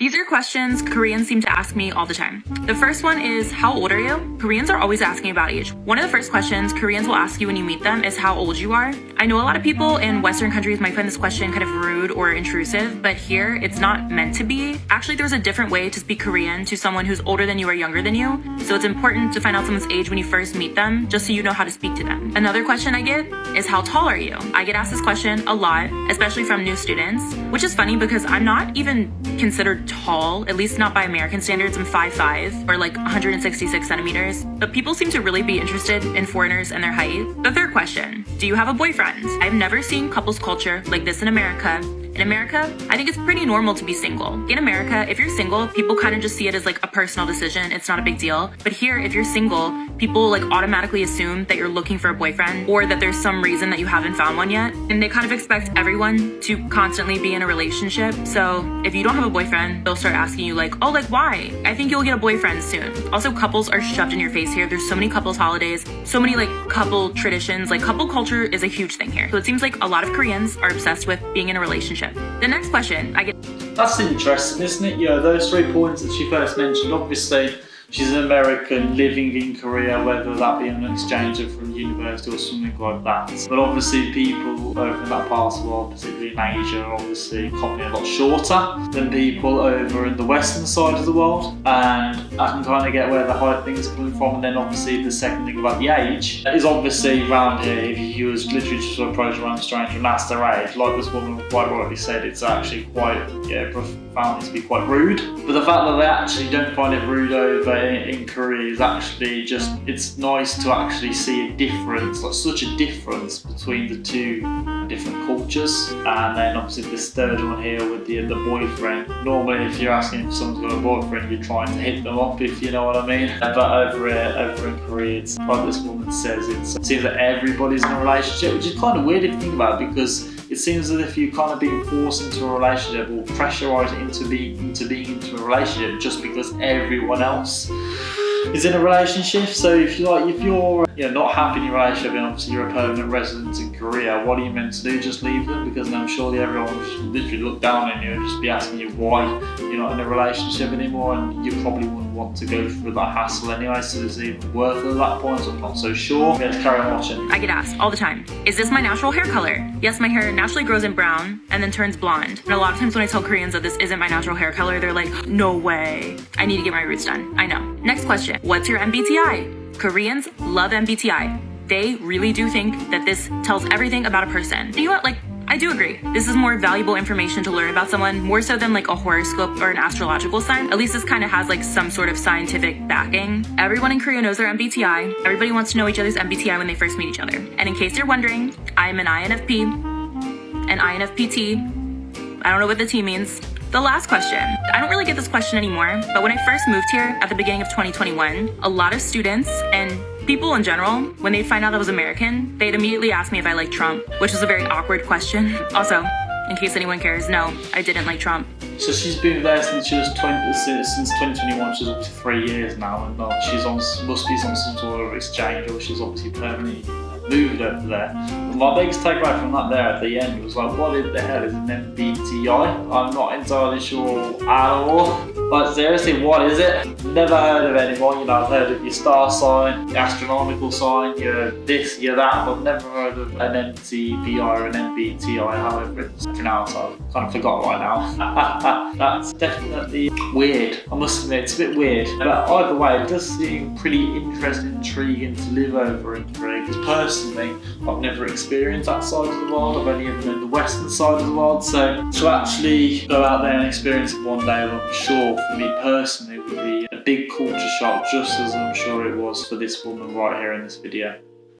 These are questions Koreans seem to ask me all the time. The first one is, how old are you? Koreans are always asking about age. One of the first questions Koreans will ask you when you meet them is how old you are. I know a lot of people in Western countries might find this question kind of rude or intrusive, but here it's not meant to be. Actually, there's a different way to speak Korean to someone who's older than you or younger than you, so it's important to find out someone's age when you first meet them, just so you know how to speak to them. Another question I get is, how tall are you? I get asked this question a lot, especially from new students, which is funny because I'm not even considered tall, at least not by American standards. I'm 5'5", or like 166 centimeters, but people seem to really be interested in foreigners and their height. The third question, do you have a boyfriend? I've never seen couples culture like this in America. In America, I think it's pretty normal to be single. In America, if you're single, people kind of just see it as like a personal decision. It's not a big deal. But here, if you're single, people like automatically assume that you're looking for a boyfriend or that there's some reason that you haven't found one yet. And they kind of expect everyone to constantly be in a relationship. So if you don't have a boyfriend, they'll start asking you like, oh, like why? I think you'll get a boyfriend soon. Also, couples are shoved in your face here. There's so many couples holidays, so many like couple traditions. Like couple culture is a huge thing here. So it seems like a lot of Koreans are obsessed with being in a relationship. The next question I get. That's interesting, isn't it? You know, those 3 points that she first mentioned, obviously she's an American living in Korea, whether that be an exchange from university or something like that. But obviously people over in that part of the world, particularly in Asia, are obviously commonly a lot shorter than people over in the western side of the world. And I can kind of get where the height things are coming from. And then obviously the second thing about the age is obviously around here, if you was literally just to approach around a stranger and ask their age, like this woman quite rightly said, it's actually quite, found it to be quite rude. But the fact that they actually don't find it rude over in Korea is actually just, it's nice to actually see a difference, like such a difference between the two different cultures. And then obviously this third one here with the boyfriend. Normally if you're asking if someone's got a boyfriend, you're trying to hit them up, if you know what I mean. But over in Korea, it's like this woman says, it seems that everybody's in a relationship, which is kind of weird if you think about it, because it seems as if you're kind of being forced into a relationship or pressurised into being into a relationship just because everyone else is in a relationship. So if you're not happy in your relationship and obviously you're a permanent resident in Korea, what are you meant to do? Just leave them? Because then surely everyone will just literally look down on you and just be asking you why you're not in a relationship anymore, and you probably wouldn't want to go through that hassle anyway, so it's even worth it at that point. So I'm not so sure. Let's carry on watching. I get asked all the time, is this my natural hair color? Yes, my hair naturally grows in brown and then turns blonde. And a lot of times when I tell Koreans that this isn't my natural hair color, they're like, no way. I need to get my roots done. I know. Next question, what's your MBTI? Koreans love MBTI. They really do think that this tells everything about a person. And you know what, like, I do agree. This is more valuable information to learn about someone, more so than like a horoscope or an astrological sign. At least this kind of has like some sort of scientific backing. Everyone in Korea knows their MBTI. Everybody wants to know each other's MBTI when they first meet each other. And in case you're wondering, I'm an INFP, an INFPT. I don't know what the T means. The last question. I don't really get this question anymore, but when I first moved here at the beginning of 2021, a lot of students and people in general, when they find out I was American, they'd immediately ask me if I like Trump, which is a very awkward question. Also, in case anyone cares, no, I didn't like Trump. So she's been there since she was since 2021. She's up to 3 years now, and must be on some sort of exchange, or she's obviously permanently moved over there. And my biggest takeaway from that there at the end was like, what the hell is an MBTI? I'm not entirely sure at all. Like seriously, what is it? Never heard of anyone. I've heard of your star sign, your astronomical sign, your this, your that, but never heard of an MTBI or an MBTI, however it's pronounced. I've kind of forgot right now. That's definitely weird. I must admit, it's a bit weird. But either way, it does seem pretty interesting, intriguing to live over in Korea, because personally, I've never experienced that side of the world. I've only ever known the western side of the world. So to actually go out there and experience it one day, I'm sure for me personally would be a big culture shock, just as I'm sure it was for this woman right here in this video.